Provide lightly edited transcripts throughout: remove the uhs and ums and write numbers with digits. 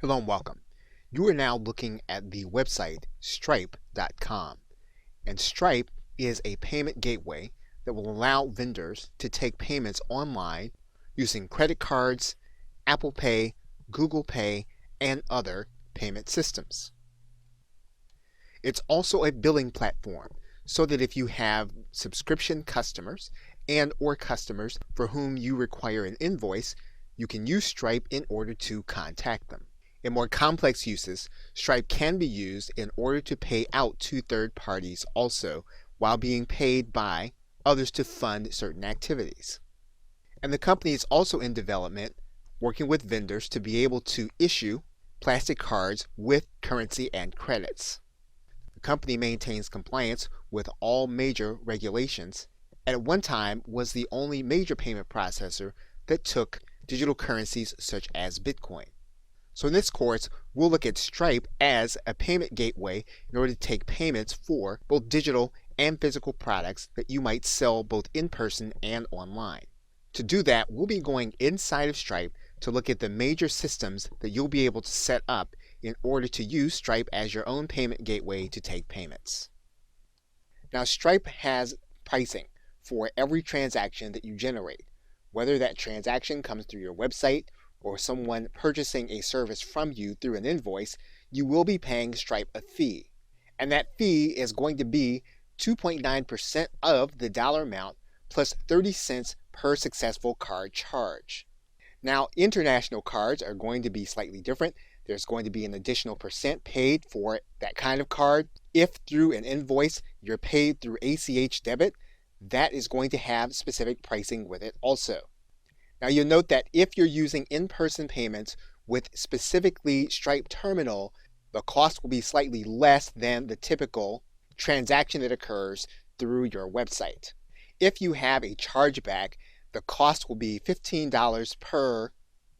Hello and welcome. You are now looking at the website stripe.com, and Stripe is a payment gateway that will allow vendors to take payments online using credit cards, Apple Pay, Google Pay, and other payment systems. It's also a billing platform so that if you have subscription customers and or customers for whom you require an invoice, you can use Stripe in order to contact them. In more complex uses, Stripe can be used in order to pay out to third parties also while being paid by others to fund certain activities. And the company is also in development working with vendors to be able to issue plastic cards with currency and credits. The company maintains compliance with all major regulations and at one time was the only major payment processor that took digital currencies such as Bitcoin. So in this course, we'll look at Stripe as a payment gateway in order to take payments for both digital and physical products that you might sell both in person and online. To do that, we'll be going inside of Stripe to look at the major systems that you'll be able to set up in order to use Stripe as your own payment gateway to take payments. Now, Stripe has pricing for every transaction that you generate, whether that transaction comes through your website or someone purchasing a service from you through an invoice. You will be paying Stripe a fee. And that fee is going to be 2.9% of the dollar amount plus 30 cents per successful card charge. Now, international cards are going to be slightly different. There's going to be an additional percent paid for that kind of card. If through an invoice you're paid through ACH debit, that is going to have specific pricing with it also. Now you'll note that if you're using in-person payments with specifically Stripe Terminal, the cost will be slightly less than the typical transaction that occurs through your website. If you have a chargeback, the cost will be $15 per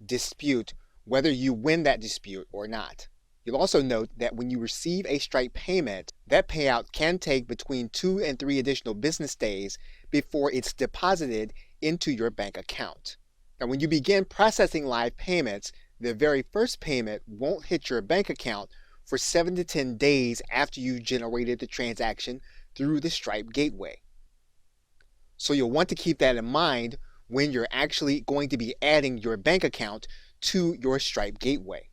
dispute, whether you win that dispute or not. You'll also note that when you receive a Stripe payment, that payout can take between 2 and 3 additional business days before it's deposited into your bank account. Now, when you begin processing live payments, the very first payment won't hit your bank account for 7 to 10 days after you generated the transaction through the Stripe gateway. So you'll want to keep that in mind when you're actually going to be adding your bank account to your Stripe gateway.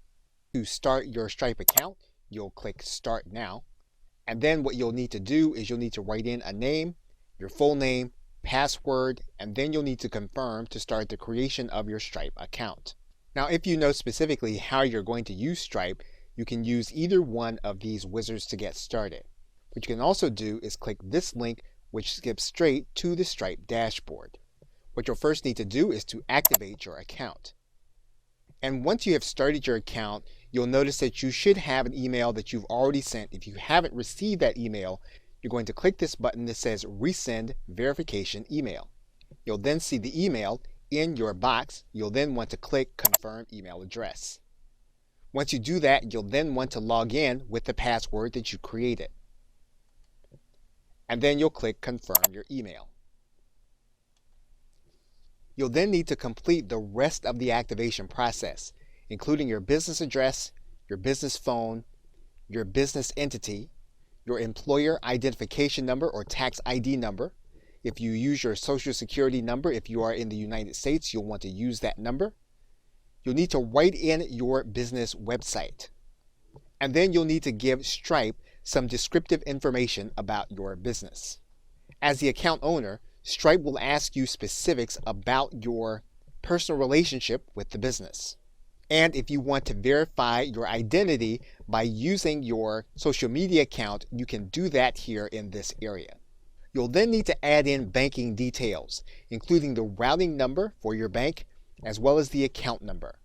To start your Stripe account, you'll click Start Now. And then what you'll need to do is you'll need to write in a name, your full name, password, and then you'll need to confirm to start the creation of your Stripe account. Now, if you know specifically how you're going to use Stripe, you can use either one of these wizards to get started. What you can also do is click this link, which skips straight to the Stripe dashboard. What you'll first need to do is to activate your account. And once you have started your account, you'll notice that you should have an email that you've already sent. If you haven't received that email, you're going to click this button that says Resend Verification Email. You'll then see the email in your box. You'll then want to click Confirm Email Address. Once you do that, you'll then want to log in with the password that you created. And then you'll click Confirm Your Email. You'll then need to complete the rest of the activation process, including your business address, your business phone, your business entity, your employer identification number or tax ID number. If you use your social security number, if you are in the United States, you'll want to use that number. You'll need to write in your business website. And then you'll need to give Stripe some descriptive information about your business. As the account owner, Stripe will ask you specifics about your personal relationship with the business. And if you want to verify your identity by using your social media account, you can do that here in this area. You'll then need to add in banking details, including the routing number for your bank, as well as the account number.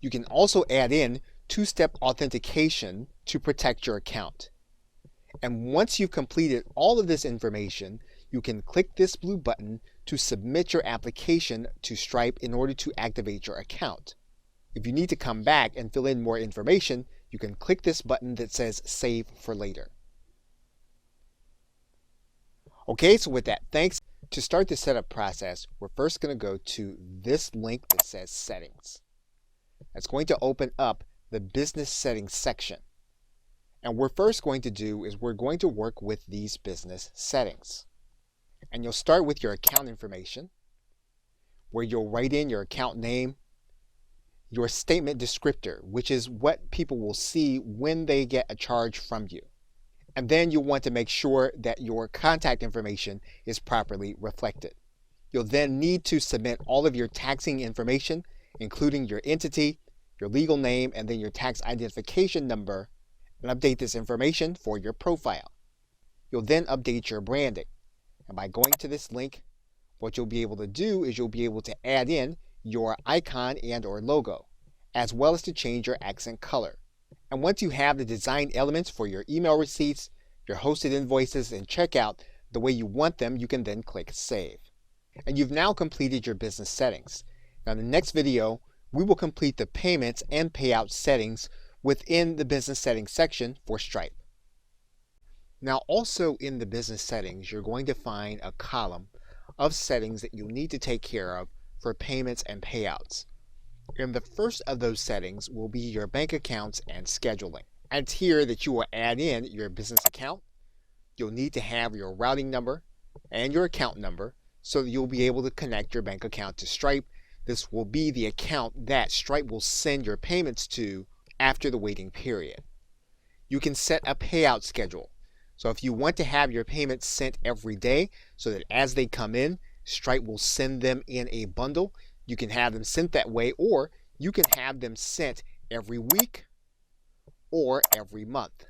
You can also add in two-step authentication to protect your account. And once you've completed all of this information, you can click this blue button to submit your application to Stripe in order to activate your account. If you need to come back and fill in more information, you can click this button that says Save for Later. Okay, so with that, thanks. To start the setup process, we're first going to go to this link that says Settings. That's going to open up the business settings section. And what we're first going to do is we're going to work with these business settings. And you'll start with your account information, where you'll write in your account name, your statement descriptor, which is what people will see when they get a charge from you. And then you'll want to make sure that your contact information is properly reflected. You'll then need to submit all of your taxing information, including your entity, your legal name, and then your tax identification number, and update this information for your profile. You'll then update your branding. And by going to this link, what you'll be able to do is you'll be able to add in your icon and or logo, as well as to change your accent color. And once you have the design elements for your email receipts, your hosted invoices, and checkout the way you want them, you can then click Save. And you've now completed your business settings. Now in the next video, we will complete the payments and payout settings within the business settings section for Stripe. Now also in the business settings, you're going to find a column of settings that you'll need to take care of for payments and payouts. And the first of those settings will be your bank accounts and scheduling. And it's here that you will add in your business account. You'll need to have your routing number and your account number so that you'll be able to connect your bank account to Stripe. This will be the account that Stripe will send your payments to after the waiting period. You can set a payout schedule. So if you want to have your payments sent every day so that as they come in, Stripe will send them in a bundle, you can have them sent that way, or you can have them sent every week or every month.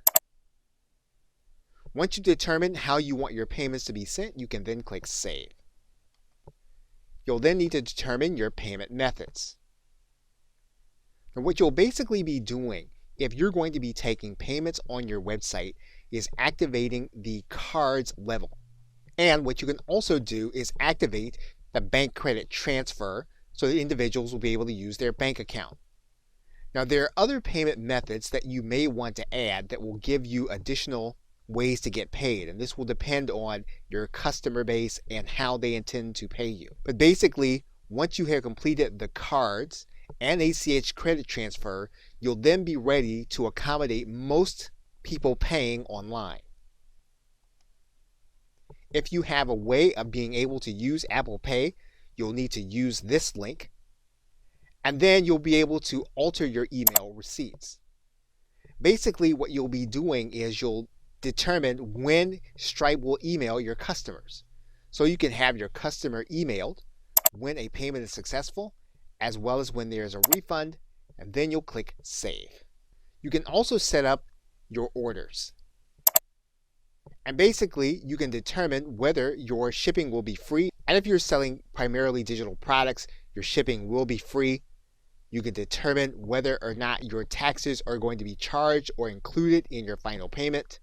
Once you determine how you want your payments to be sent, you can then click Save. You'll then need to determine your payment methods. And what you'll basically be doing if you're going to be taking payments on your website is activating the cards level. And what you can also do is activate the bank credit transfer so that individuals will be able to use their bank account. Now there are other payment methods that you may want to add that will give you additional ways to get paid, and this will depend on your customer base and how they intend to pay you. But basically, once you have completed the cards and ACH credit transfer, you'll then be ready to accommodate most people paying online. If you have a way of being able to use Apple Pay, you'll need to use this link, and then you'll be able to alter your email receipts. Basically, what you'll be doing is you'll determine when Stripe will email your customers. So you can have your customer emailed when a payment is successful, as well as when there's a refund, and then you'll click Save. You can also set up your orders. And basically, you can determine whether your shipping will be free. And if you're selling primarily digital products, your shipping will be free. You can determine whether or not your taxes are going to be charged or included in your final payment,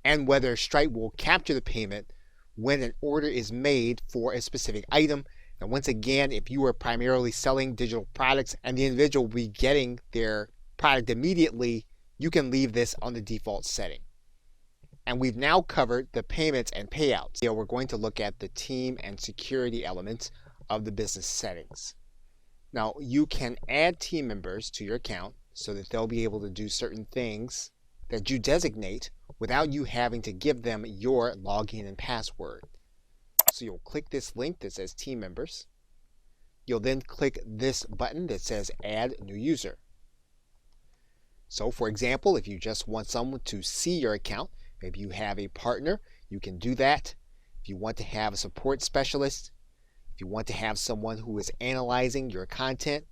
and whether Stripe will capture the payment when an order is made for a specific item. And once again, if you are primarily selling digital products and the individual will be getting their product immediately, you can leave this on the default setting. And we've now covered the payments and payouts. We're going to look at the team and security elements of the business settings. Now, you can add team members to your account so that they'll be able to do certain things that you designate without you having to give them your login and password. So you'll click this link that says Team Members. You'll then click this button that says Add New User. So for example, if you just want someone to see your account, maybe you have a partner, you can do that. If you want to have a support specialist, if you want to have someone who is analyzing your content,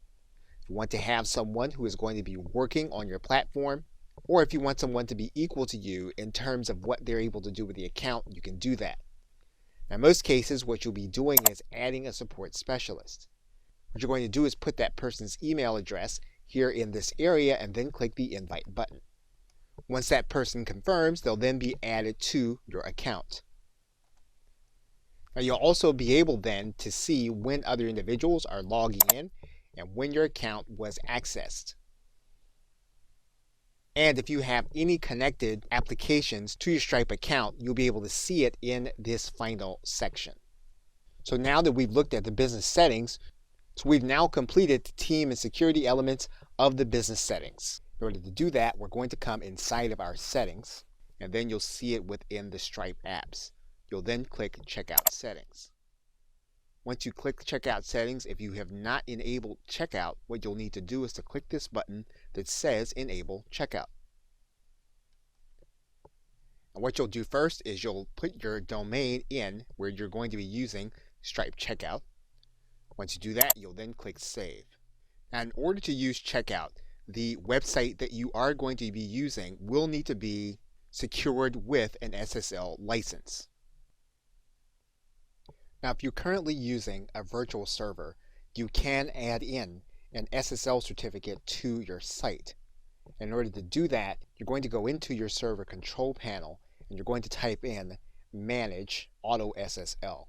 if you want to have someone who is going to be working on your platform, or if you want someone to be equal to you in terms of what they're able to do with the account, you can do that. Now, in most cases, what you'll be doing is adding a support specialist. What you're going to do is put that person's email address here in this area and then click the invite button. Once that person confirms, they'll then be added to your account. Now, you'll also be able then to see when other individuals are logging in and when your account was accessed. And if you have any connected applications to your Stripe account, you'll be able to see it in this final section. So now that we've looked at the business settings, so we've now completed the team and security elements of the business settings. In order to do that, we're going to come inside of our settings, and then you'll see it within the Stripe apps. You'll then click Checkout Settings. Once you click Checkout Settings, if you have not enabled Checkout, what you'll need to do is to click this button that says Enable Checkout. And what you'll do first is you'll put your domain in where you're going to be using Stripe Checkout. Once you do that, you'll then click Save. Now, in order to use Checkout, the website that you are going to be using will need to be secured with an SSL license. Now, if you're currently using a virtual server, you can add in an SSL certificate to your site. In order to do that, you're going to go into your server control panel and you're going to type in Manage Auto SSL.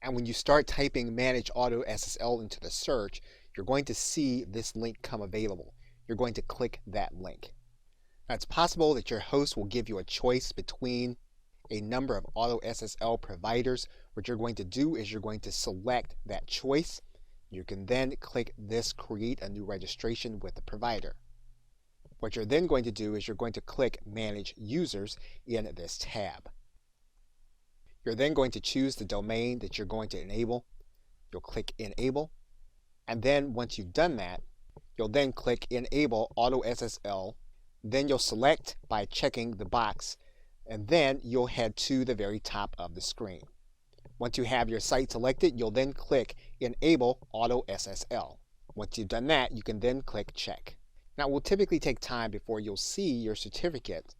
And when you start typing Manage Auto SSL into the search, you're going to see this link come available. You're going to click that link. Now, it's possible that your host will give you a choice between a number of Auto SSL providers. What you're going to do is you're going to select that choice. You can then click this Create a New Registration with the provider. What you're then going to do is you're going to click Manage Users in this tab. You're then going to choose the domain that you're going to enable. You'll click Enable. And then once you've done that, you'll then click Enable Auto SSL. Then you'll select by checking the box, and then you'll head to the very top of the screen. Once you have your site selected, you'll then click Enable Auto SSL. Once you've done that, you can then click Check. Now, it will typically take time before you'll see your certificate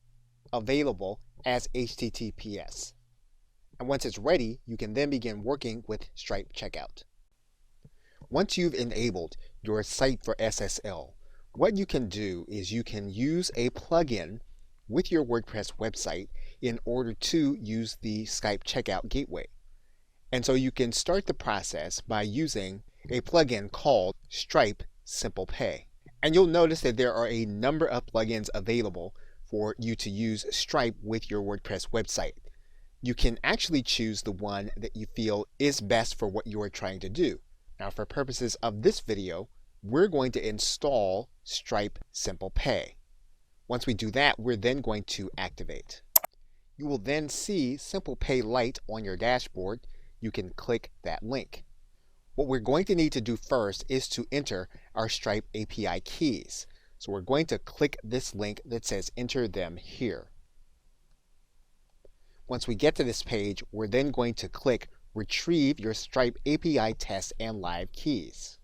available as HTTPS. And once it's ready, you can then begin working with Stripe Checkout. Once you've enabled your site for SSL, what you can do is you can use a plugin with your WordPress website in order to use the Stripe Checkout gateway. And so you can start the process by using a plugin called Stripe Simple Pay. And you'll notice that there are a number of plugins available for you to use Stripe with your WordPress website. You can actually choose the one that you feel is best for what you are trying to do. Now, for purposes of this video, we're going to install Stripe Simple Pay. Once we do that, we're then going to activate. You will then see Simple Pay Lite on your dashboard. You can click that link. What we're going to need to do first is to enter our Stripe API keys. So we're going to click this link that says enter them here. Once we get to this page, we're then going to click Retrieve your Stripe API test and live keys.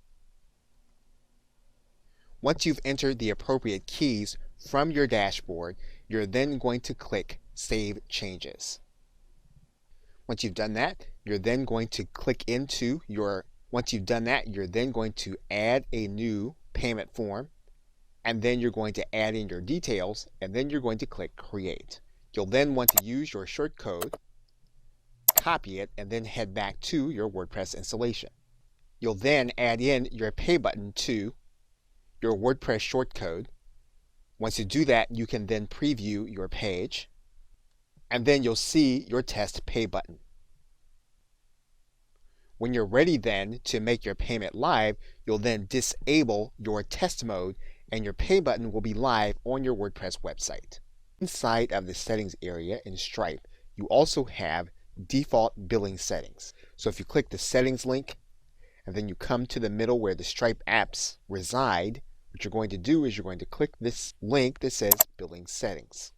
Once you've entered the appropriate keys from your dashboard, you're then going to click Save Changes. Once you've done that, you're then going to you're then going to add a new payment form, and then you're going to add in your details, and then you're going to click Create. You'll then want to use your short code, copy it, and then head back to your WordPress installation. You'll then add in your pay button to your WordPress shortcode. Once you do that, you can then preview your page, and then you'll see your test pay button. When you're ready then to make your payment live, you'll then disable your test mode and your pay button will be live on your WordPress website. Inside of the settings area in Stripe, you also have default billing settings. So if you click the settings link and then you come to the middle where the Stripe apps reside, what you're going to do is you're going to click this link that says billing settings.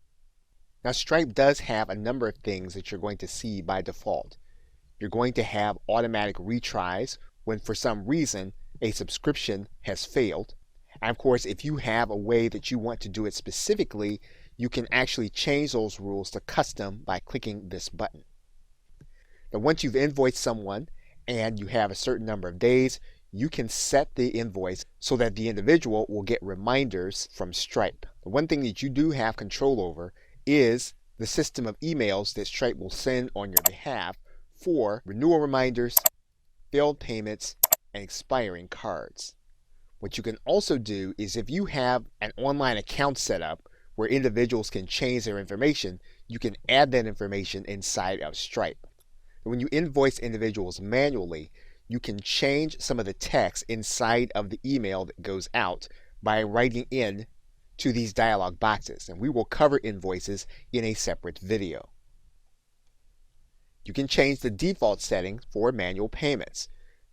Now, Stripe does have a number of things that you're going to see by default. You're going to have automatic retries when for some reason a subscription has failed. And of course, if you have a way that you want to do it specifically, you can actually change those rules to custom by clicking this button. Now, once you've invoiced someone and you have a certain number of days, you can set the invoice so that the individual will get reminders from Stripe. The one thing that you do have control over is the system of emails that Stripe will send on your behalf for renewal reminders, failed payments, and expiring cards. What you can also do is if you have an online account set up where individuals can change their information, you can add that information inside of Stripe. And when you invoice individuals manually, you can change some of the text inside of the email that goes out by writing in to these dialog boxes, and we will cover invoices in a separate video. You can change the default settings for manual payments.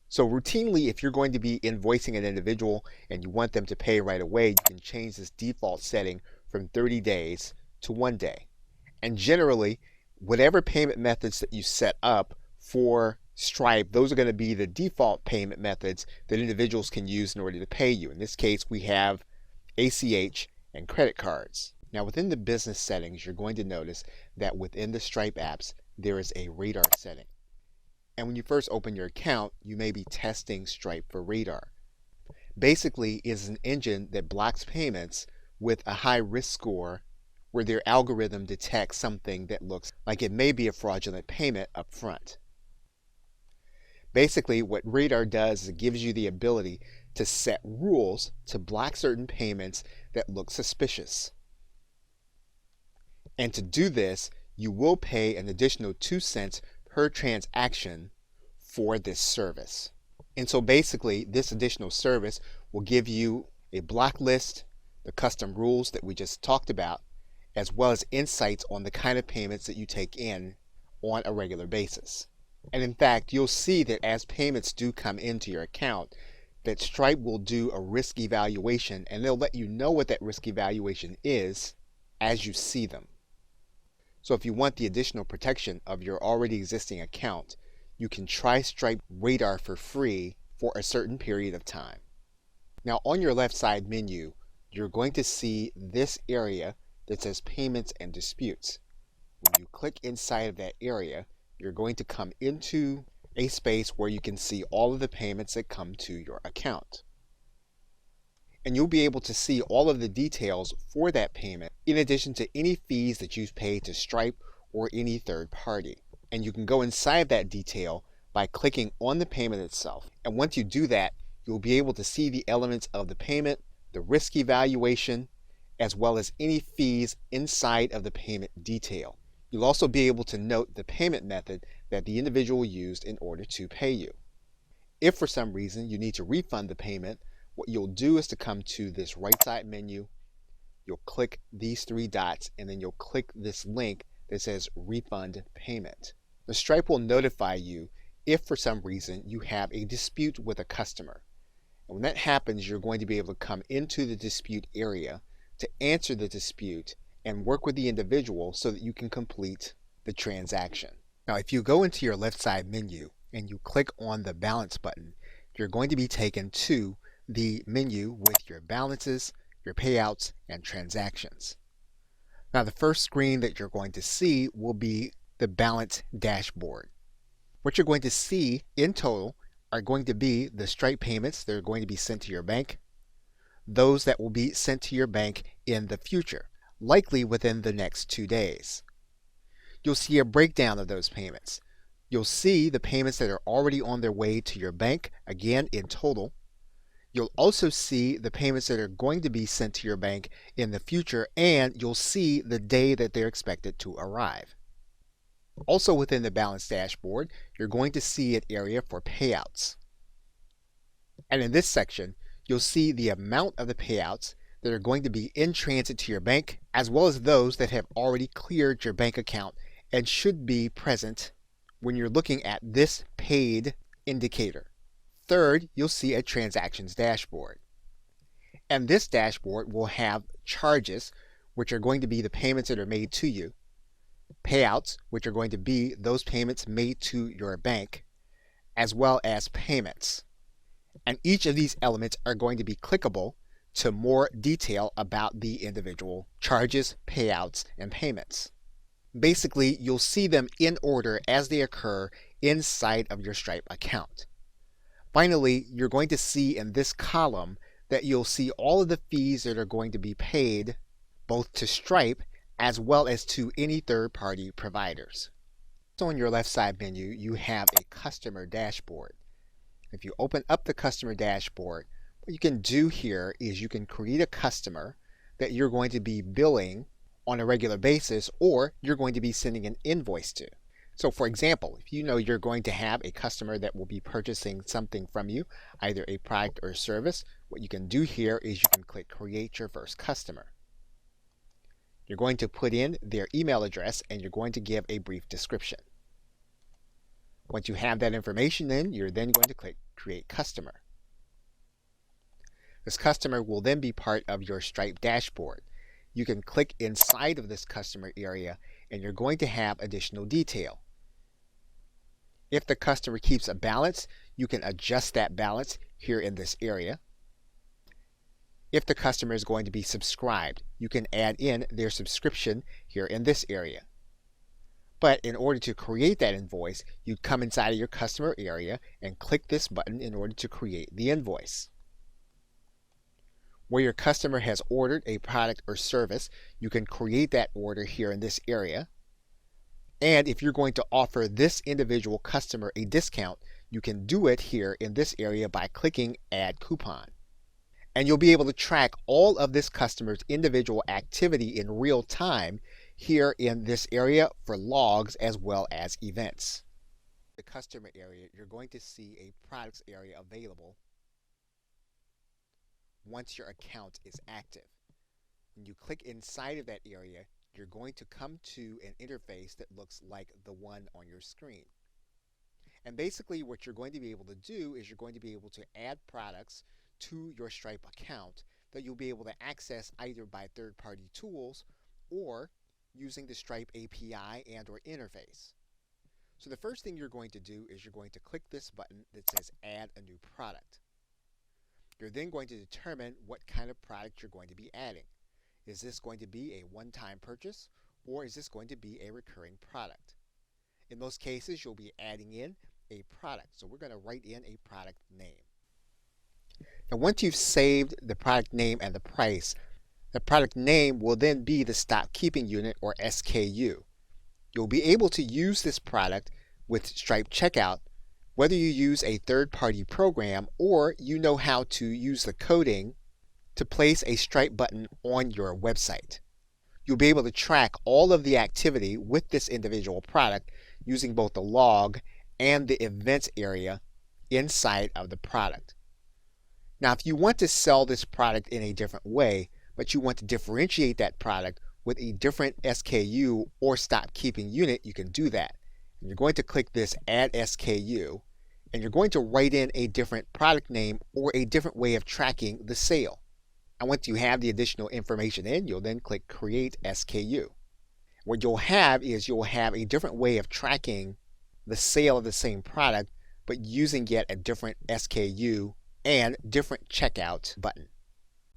So routinely, if you're going to be invoicing an individual and you want them to pay right away, you can change this default setting from 30 days to 1 day. And generally, whatever payment methods that you set up for Stripe, those are going to be the default payment methods that individuals can use in order to pay you. In this case, we have ACH and credit cards. Now, within the business settings, you're going to notice that within the Stripe apps, there is a radar setting. And when you first open your account, you may be testing Stripe for radar. Basically, it is an engine that blocks payments with a high risk score where their algorithm detects something that looks like it may be a fraudulent payment up front. Basically, what radar does is it gives you the ability to set rules to block certain payments that look suspicious. And to do this, you will pay an additional 2 cents per transaction for this service. And so basically, this additional service will give you a block list, the custom rules that we just talked about, as well as insights on the kind of payments that you take in on a regular basis. And in fact, you'll see that as payments do come into your account, that Stripe will do a risk evaluation, and they'll let you know what that risk evaluation is as you see them. So if you want the additional protection of your already existing account, you can try Stripe Radar for free for a certain period of time. Now on your left side menu, you're going to see this area that says Payments and Disputes. When you click inside of that area, you're going to come into a space where you can see all of the payments that come to your account. And you'll be able to see all of the details for that payment in addition to any fees that you've paid to Stripe or any third party. And you can go inside that detail by clicking on the payment itself. And once you do that, you'll be able to see the elements of the payment, the risk evaluation, as well as any fees inside of the payment detail. You'll also be able to note the payment method that the individual used in order to pay you. If for some reason you need to refund the payment, what you'll do is to come to this right side menu, you'll click these 3 dots, and then you'll click this link that says Refund Payment. The Stripe will notify you if for some reason you have a dispute with a customer. And when that happens, you're going to be able to come into the dispute area to answer the dispute and work with the individual so that you can complete the transaction. Now, if you go into your left side menu and you click on the balance button, you're going to be taken to the menu with your balances, your payouts, and transactions. Now, the first screen that you're going to see will be the balance dashboard. What you're going to see in total are going to be the Stripe payments that are going to be sent to your bank, those that will be sent to your bank in the future, likely within the next 2 days. You'll see a breakdown of those payments. You'll see the payments that are already on their way to your bank, again in total. You'll also see the payments that are going to be sent to your bank in the future, and you'll see the day that they're expected to arrive. Also within the balance dashboard, you're going to see an area for payouts. And in this section, you'll see the amount of the payouts that are going to be in transit to your bank, as well as those that have already cleared your bank account and should be present when you're looking at this paid indicator. Third, you'll see a transactions dashboard. And this dashboard will have charges, which are going to be the payments that are made to you, payouts, which are going to be those payments made to your bank, as well as payments. And each of these elements are going to be clickable to more detail about the individual charges, payouts, and payments. Basically, you'll see them in order as they occur inside of your Stripe account. Finally, you're going to see in this column that you'll see all of the fees that are going to be paid both to Stripe as well as to any third-party providers. So on your left side menu, you have a customer dashboard. If you open up the customer dashboard, what you can do here is you can create a customer that you're going to be billing on a regular basis, or you're going to be sending an invoice to. So for example, if you know you're going to have a customer that will be purchasing something from you, either a product or service, what you can do here is you can click Create Your First Customer. You're going to put in their email address and you're going to give a brief description. Once you have that information in, you're then going to click Create Customer. This customer will then be part of your Stripe dashboard. You can click inside of this customer area and you're going to have additional detail. If the customer keeps a balance, you can adjust that balance here in this area. If the customer is going to be subscribed, you can add in their subscription here in this area. But in order to create that invoice, you come inside of your customer area and click this button in order to create the invoice. Where your customer has ordered a product or service, you can create that order here in this area. And if you're going to offer this individual customer a discount, you can do it here in this area by clicking Add Coupon. And you'll be able to track all of this customer's individual activity in real time here in this area for logs as well as events. The customer area, you're going to see a products area available once your account is active. When you click inside of that area, you're going to come to an interface that looks like the one on your screen. And basically what you're going to be able to do is you're going to be able to add products to your Stripe account that you'll be able to access either by third-party tools or using the Stripe API and or interface. So the first thing you're going to do is you're going to click this button that says Add a New Product. You're then going to determine what kind of product you're going to be adding. Is this going to be a one-time purchase or is this going to be a recurring product? In most cases, you'll be adding in a product. So we're going to write in a product name. Now once you've saved the product name and the price, the product name will then be the stock keeping unit or SKU. You'll be able to use this product with Stripe Checkout whether you use a third-party program or you know how to use the coding to place a Stripe button on your website. You'll be able to track all of the activity with this individual product using both the log and the events area inside of the product. Now, if you want to sell this product in a different way, but you want to differentiate that product with a different SKU or stock keeping unit, you can do that. And you're going to click this Add SKU, and you're going to write in a different product name or a different way of tracking the sale. And once you have the additional information in, you'll then click Create SKU. What you'll have is you'll have a different way of tracking the sale of the same product, but using yet a different SKU and different checkout button.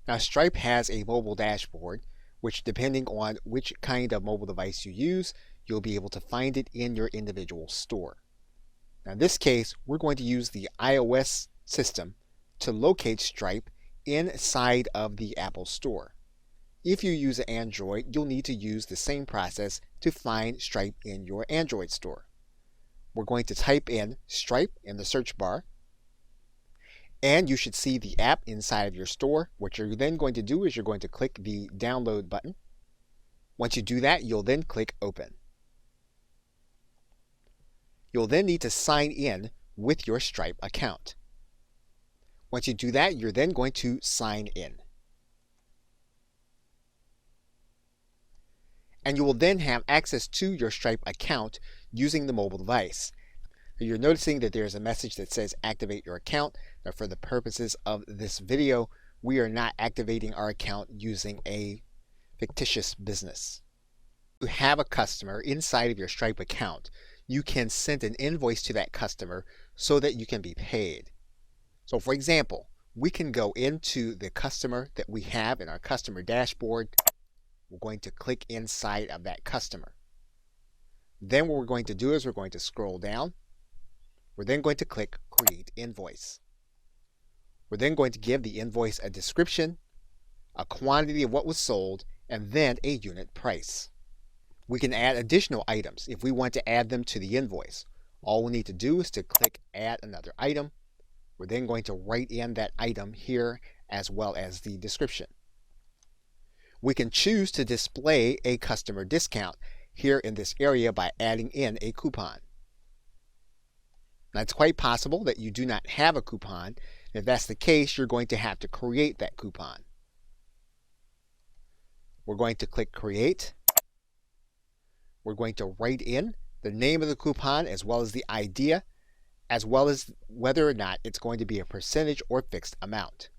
Now Stripe has a mobile dashboard, which depending on which kind of mobile device you use, you'll be able to find it in your individual store. Now in this case, we're going to use the iOS system to locate Stripe inside of the Apple Store. If you use an Android, you'll need to use the same process to find Stripe in your Android store. We're going to type in Stripe in the search bar, and you should see the app inside of your store. What you're then going to do is you're going to click the download button. Once you do that, you'll then click Open. You'll then need to sign in with your Stripe account. Once you do that, you're then going to sign in. And you will then have access to your Stripe account using the mobile device. You're noticing that there's a message that says activate your account. Now for the purposes of this video, we are not activating our account using a fictitious business. If you have a customer inside of your Stripe account, you can send an invoice to that customer so that you can be paid. So for example, we can go into the customer that we have in our customer dashboard. We're going to click inside of that customer. Then what we're going to do is we're going to scroll down. We're then going to click Create Invoice. We're then going to give the invoice a description, a quantity of what was sold, and then a unit price. We can add additional items if we want to add them to the invoice. All we need to do is to click Add Another Item. We're then going to write in that item here as well as the description. We can choose to display a customer discount. here in this area by adding in a coupon. Now, it's quite possible that you do not have a coupon. If that's the case, you're going to have to create that coupon. We're going to click Create. We're going to write in the name of the coupon as well as the idea, as well as whether or not it's going to be a percentage or fixed amount.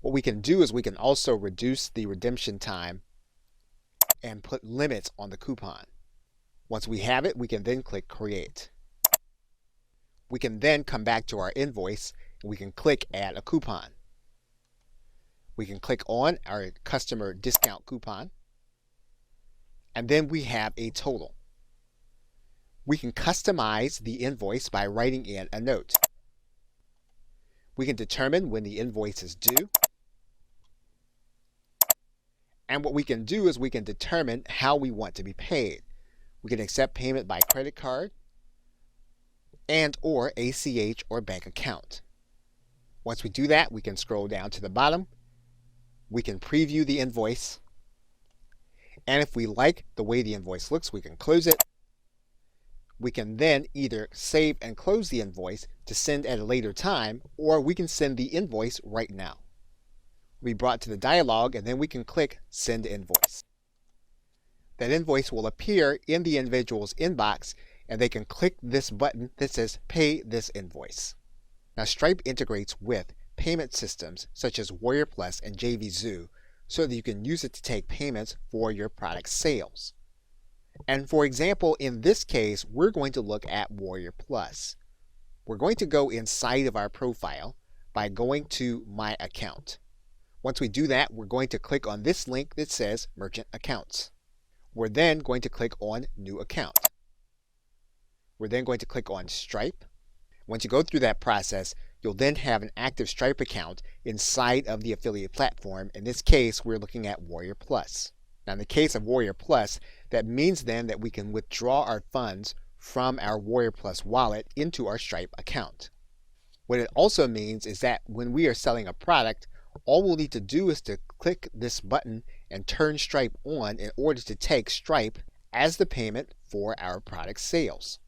What we can do is we can also reduce the redemption time and put limits on the coupon. Once we have it, we can then click Create. We can then come back to our invoice and we can click Add a Coupon. We can click on our customer discount coupon, and then we have a total. We can customize the invoice by writing in a note. We can determine when the invoice is due. And what we can do is we can determine how we want to be paid. We can accept payment by credit card and or ACH or bank account. Once we do that, we can scroll down to the bottom. We can preview the invoice. And if we like the way the invoice looks, we can close it. We can then either save and close the invoice to send at a later time, or we can send the invoice right now. We'll be brought to the dialog, and then we can click Send Invoice. That invoice will appear in the individual's inbox, and they can click this button that says Pay this invoice. Now, Stripe integrates with payment systems such as Warrior Plus and JVZoo so that you can use it to take payments for your product sales. And for example, in this case, we're going to look at Warrior Plus. We're going to go inside of our profile by going to My Account. Once we do that, we're going to click on this link that says Merchant Accounts. We're then going to click on New Account. We're then going to click on Stripe. Once you go through that process, you'll then have an active Stripe account inside of the affiliate platform. In this case, we're looking at Warrior Plus. Now, in the case of Warrior Plus, that means then that we can withdraw our funds from our Warrior Plus wallet into our Stripe account. What it also means is that when we are selling a product, all we'll need to do is to click this button and turn Stripe on in order to take Stripe as the payment for our product sales.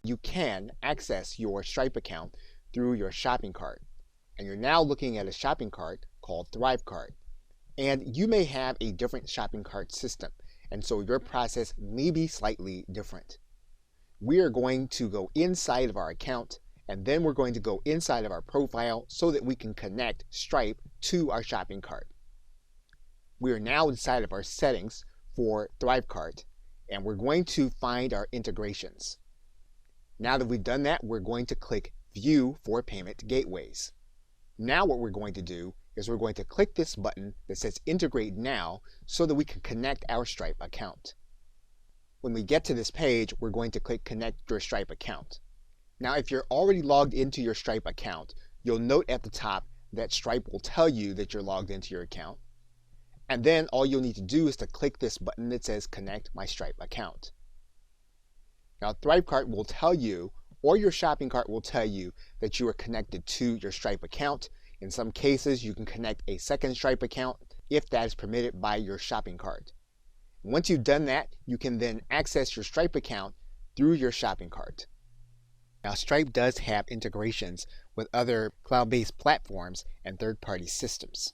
You can access your Stripe account through your shopping cart. And you're now looking at a shopping cart called ThriveCart. And you may have a different shopping cart system, and so your process may be slightly different. We are going to go inside of our account, and then we're going to go inside of our profile so that we can connect Stripe to our shopping cart. We are now inside of our settings for ThriveCart, and we're going to find our integrations. Now that we've done that, we're going to click View for Payment Gateways. Now what we're going to do is we're going to click this button that says Integrate Now so that we can connect our Stripe account. When we get to this page, we're going to click Connect Your Stripe Account. Now, if you're already logged into your Stripe account, you'll note at the top that Stripe will tell you that you're logged into your account. And then all you'll need to do is to click this button that says Connect My Stripe Account. Now, ThriveCart will tell you, or your shopping cart will tell you, that you are connected to your Stripe account. In some cases, you can connect a second Stripe account if that is permitted by your shopping cart. Once you've done that, you can then access your Stripe account through your shopping cart. Now, Stripe does have integrations with other cloud-based platforms and third-party systems.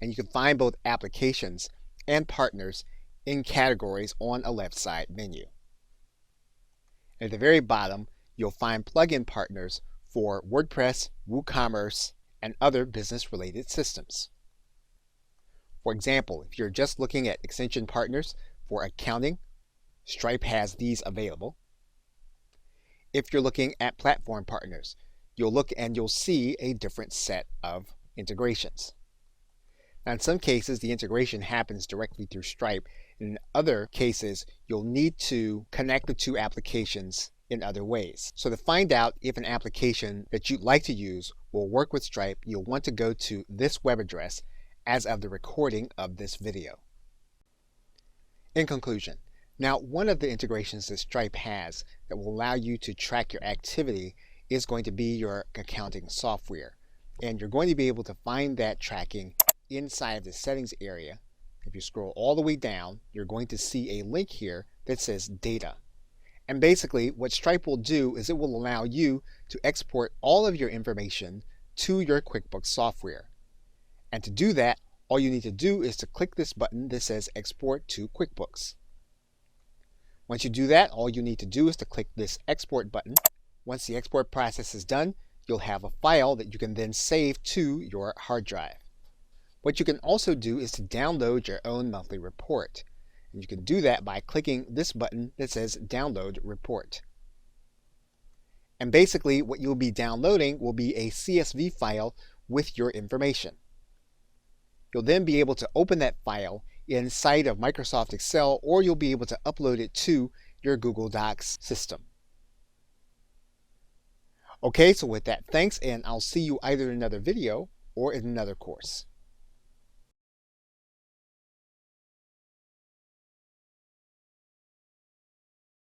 And you can find both applications and partners in categories on a left side menu. At the very bottom, you'll find plugin partners for WordPress, WooCommerce, and other business-related systems. For example, if you're just looking at extension partners for accounting, Stripe has these available. If you're looking at platform partners, you'll look and you'll see a different set of integrations. Now, in some cases, the integration happens directly through Stripe. In other cases, you'll need to connect the two applications in other ways. So to find out if an application that you'd like to use will work with Stripe, you'll want to go to this web address as of the recording of this video. In conclusion, now one of the integrations that Stripe has that will allow you to track your activity is going to be your accounting software. And you're going to be able to find that tracking inside of the settings area. If you scroll all the way down, you're going to see a link here that says Data. And basically what Stripe will do is it will allow you to export all of your information to your QuickBooks software. And to do that, all you need to do is to click this button that says Export to QuickBooks. Once you do that, all you need to do is to click this Export button. Once the export process is done, you'll have a file that you can then save to your hard drive. What you can also do is to download your own monthly report. And you can do that by clicking this button that says Download Report. And basically what you'll be downloading will be a CSV file with your information. You'll then be able to open that file inside of Microsoft Excel, or you'll be able to upload it to your Google Docs system. Okay, so with that, thanks, and I'll see you either in another video or in another course.